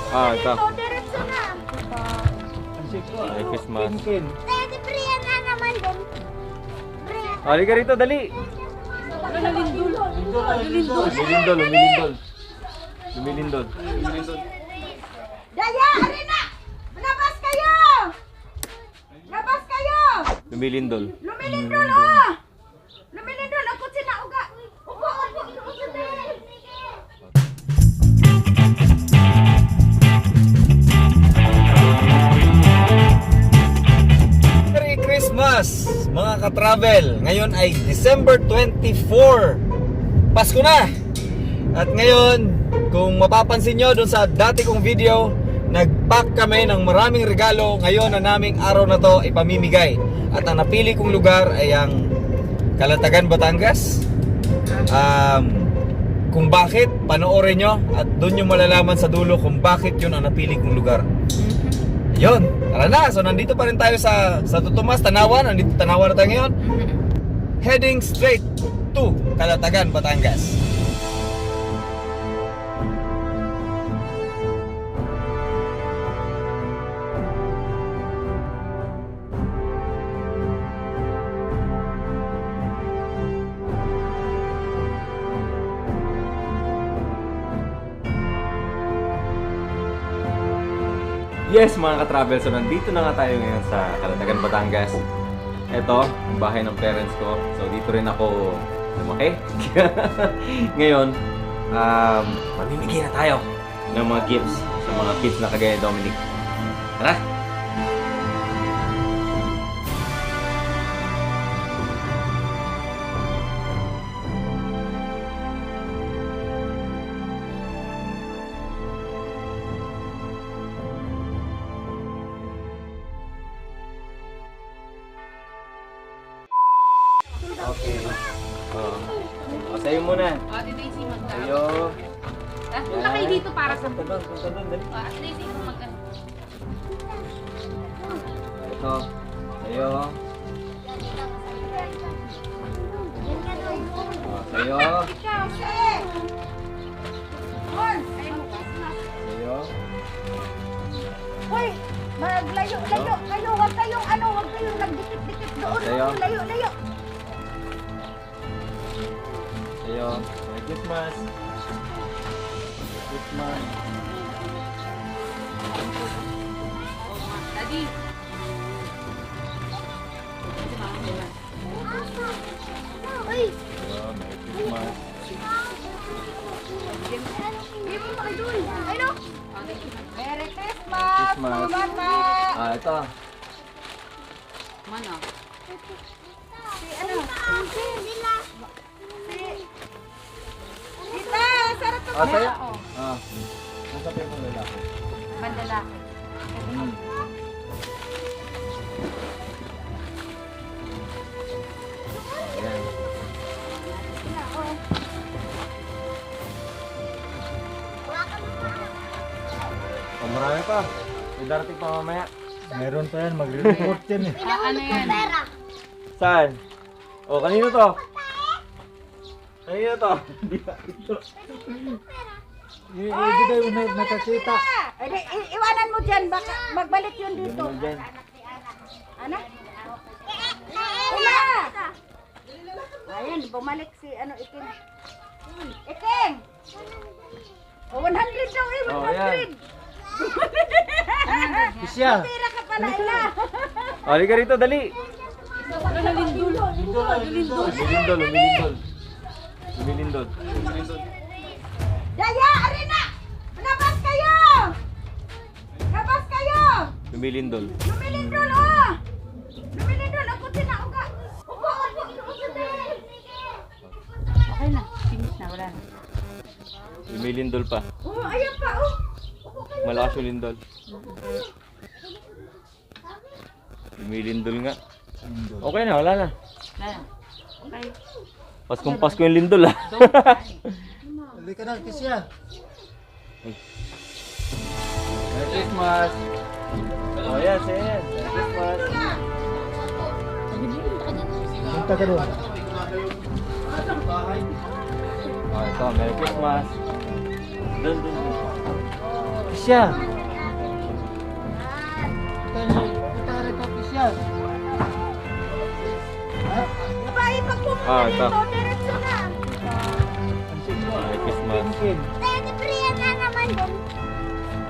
Ito. Diretso na. Merry Christmas. Pwede Brian na naman din. Halika rito, dali. Lumilindol. Daya, arena! Labas kayo! Labas kayo! Lumilindol. Lumilindol, oh! Lumilindol, ang kutsi na uga. Upo. Merry Christmas, mga ka-travel. Ngayon ay December 24. Pasko na! At ngayon, kung mapapansin nyo dun sa dati kong video, nag-pack kami ng maraming regalo. Ngayon na naming araw na to ipamimigay. At ang napili kong lugar ay ang Calatagan, Batangas. Kung bakit, panoorin nyo. At dun nyo malalaman sa dulo kung bakit yun ang napili kong lugar. Yun, tara na. So nandito pa rin tayo sa Tutumas, Tanawan. Nandito Tanawan na tayo ngayon. Heading straight to Calatagan, Batangas. Yes, mga ka-travel, so nandito na nga tayo ngayon sa Calatagan, Batangas. Ito, ang bahay ng parents ko. So dito rin ako lumaki. Ngayon, mamimigay na tayo ng mga gifts sa mga kids na kagaya Dominic. Tara! Okay. Sa'yo muna. Ate Daisy, magkano? Sa'yo. Punta kayo dito para sa... Punta doon, dali. Ate Daisy, kung magkano? Ito. Sa'yo. Sa'yo. Ikaw, sige! Hon! Sa'yo. Hoy! Maglayo, layo kayo! Huwag kayong nagdikit-dikit doon! Sa'yo. Layo! Sa'yo. Merry Christmas. Merry Christmas. Daddy. Hoy! Sa'yo. Merry Christmas. Hindi mo pa kayo doon! Ayun! Merry Christmas! Christmas. Mga bata! Ito. Mana? Si ano? Si Tita! Sarap ka Sa'yo. Oo. Nasa tayo mong lalaki. Bandalaki. Ayan. Marami pa. May darating pa mamaya. Meron pa yan, magre-report yan eh. Ano yan? Saan? O, kanino to? Kanino to? Ibigay mo na nakakita. Iwanan mo dyan, baka magbalik yun dito. Ganun dyan. Ano? Una! Ayun, bumalik si ano, Iking. Iking! O, 100 daw eh, 100! Oh, ayan. Siya. Tira ka pala, ina! O, halika rito, dali. Lumilindol. Daya, arena! Labas kayo! Labas kayo! Lumilindol. Lumilindol, oh! Lumilindol, ang kutsi na uga. Upo. Okay na. Finish na. Wala na. Lumilindol pa. Oh, ayan pa, oh! Upo kayo. Malakas yung lindol. Lumilindol nga. Okay na, wala na. Wala na. Okay. Paskong Pasko yung lindol ah. Don't cry. Halika na, kisya. Merry Christmas. Oh yes, yes. Merry Christmas. Punta ka doon. Oh, ito, Merry Christmas. Dun. Kisya. Kita ka Kisya. Ha? Diba, pag pumunta Ah, ito. dito, diretso na. Merry Christmas. Pinkin. Di Priya na naman dun.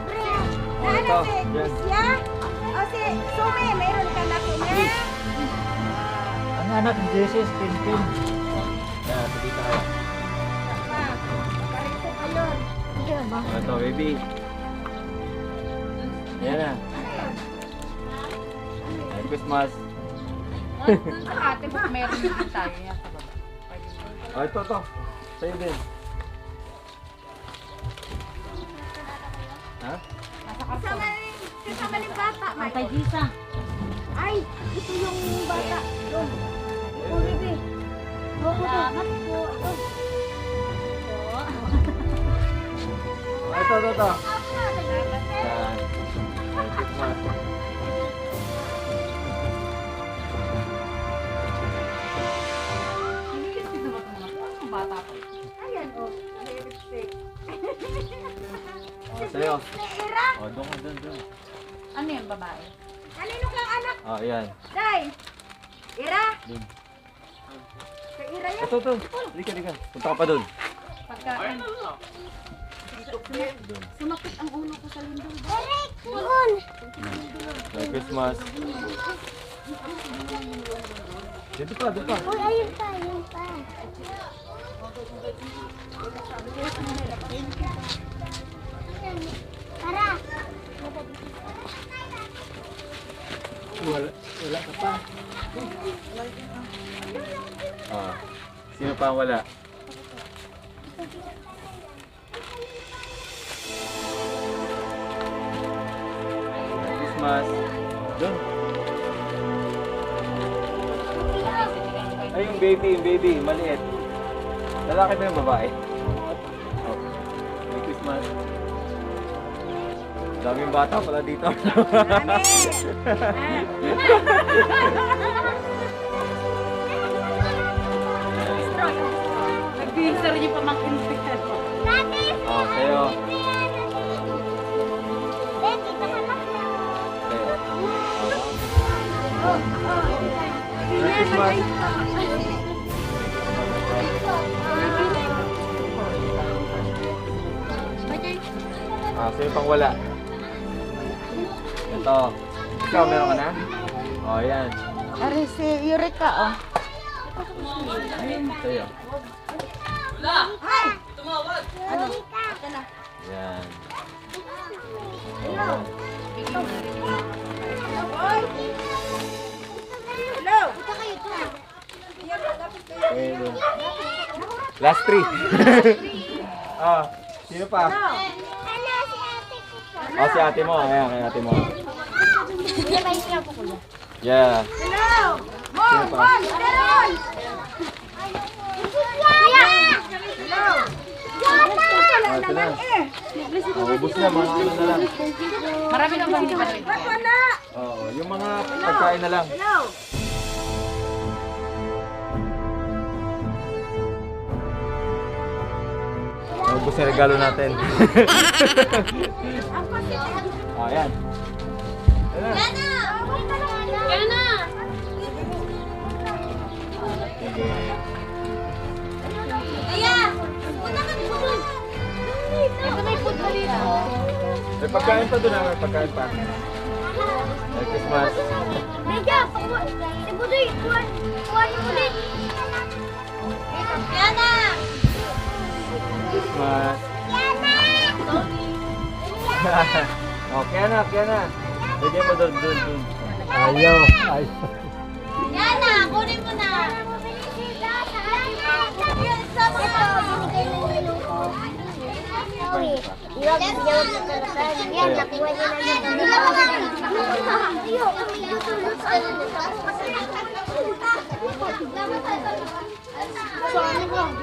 Priya. Na ano ito, si yan. Krisya? O si Sume, meron ka na Sume? Ang anak ni Jesus, Pinkin. Yan, sabi tayo. Parito kayo. Diyan ba? Ito, baby. Yan na. Merry Christmas. Doon sa ate mo, meron din tayo yan sa baba. Pwede mo. Oh, ito. Sa'yo din. Ha? Nasa karton. Kasama ng bata. Ang kay Gisa. Ay, ito yung bata. Doon. Oh, baby. Salamat po. Oh, ito. Yan. Merry Christmas. Sino ba ito mga ang bata pa? Ayan, oh. May lipstick. Oh, sa'yo. Ira, Oh, doon. Ano yung babae? kanino kang anak? Oh, yan. Day. Ira. Doon. Kay Ira yan. Ito. Halika. Punta ka pa doon. Pagkain. Doon. Sumakit ang ulo ko sa lindol. Eric, doon. Merry Christmas. Dito pa. Uy, ayun pa. Tara. Wala ka pa. Oh. Sino pa ang wala? Merry Christmas. Doon. Ay, yung baby, maliit. Lalaki ba yung babae? Oh. Merry Christmas. Daming bata pala dito. Nagbihisa rin yung pamangkin ko. Oh, sa'yo. Merry Christmas. Sino pang wala? Ito. Ikaw, meron ka na? Oh, yan. Ari si Eureka, oh. Sa'yo. Ay! Tumawag! Ano? Ito na. Yan. Hoy! Hello! Ito kayo to. Okay, dun. Last three. Ah, sino pa? Hello, si ate ko po. Oh, si ate mo. Ayan, kay ate mo. Hindi ba yung ko kuya? Yeah. Hello! Mon! Sino pa? Mon! Meron! Kuya! Hello! Ah, ito na. Oh, ubus na, mga ano na lang. Marami na ba hindi pa rin? Ba't wala? Oo, yung mga pagkain na lang. Hello! Ubus na regalo natin. Ang positive. Oh, ayan. Ayan na. Yana! Sige. Kaya! Punta ka dito! Ito may football dito. May pagkain pa doon, may pagkain pa. Merry Christmas. Mega! Si Budoy! Kuhan mo ulit! Yana! Christmas. Yana! Oh, kaya na. Bigyan mo doon. Ayaw. Yana! Kunin mo na! Yan, nakuha niya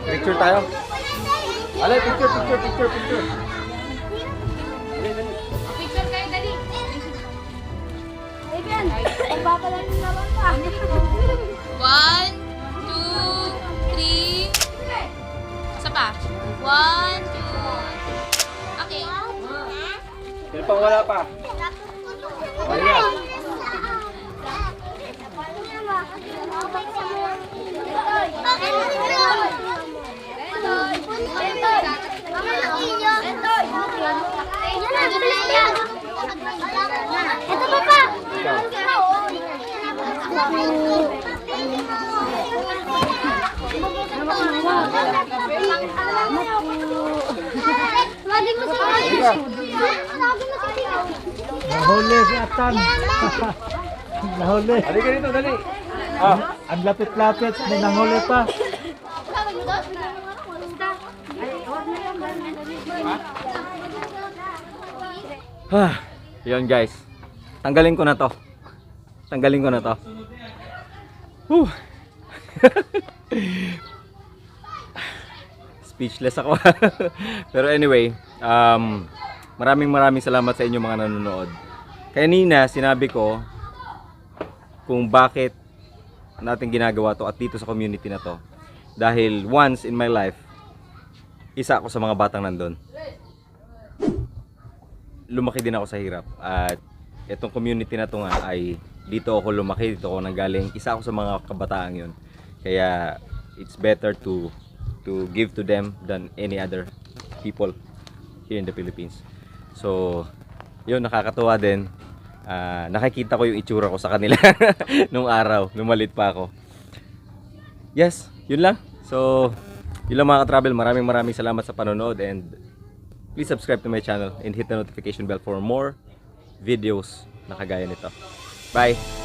Picture tayo. Alay, picture. Picture kayo, dali. Ayan, papalan naman pa. 1, 2, 3. Isa pa. 1, 2. Okay. Sino pang wala pa? Ayan. Ito pa pa. Lagi mo sa Nahuli si Atan. Nahuli. Halika dito, dali. Ah, Ang lapit-lapit, may nanghuli pa. Yun guys. Tanggalin ko na to. Tanggalin ko na to. Whew. Speechless ako. Pero anyway, maraming salamat sa inyo mga nanonood. Kanina sinabi ko kung bakit natin ginagawa to at dito sa community na to. Dahil once in my life, isa ako sa mga batang nandun. Lumaki din ako sa hirap at itong community na to nga ay dito ako lumaki, dito ako nanggaling. Isa ako sa mga kabataang yun. Kaya it's better to give to them than any other people here in the Philippines. So, yun, nakakatuwa din. Nakikita ko yung itsura ko sa kanila nung araw, nung maliit pa ako. Yes, yun lang. So, yun lang mga ka-travel. Maraming salamat sa panonood and please subscribe to my channel and hit the notification bell for more videos na kagaya nito. Bye!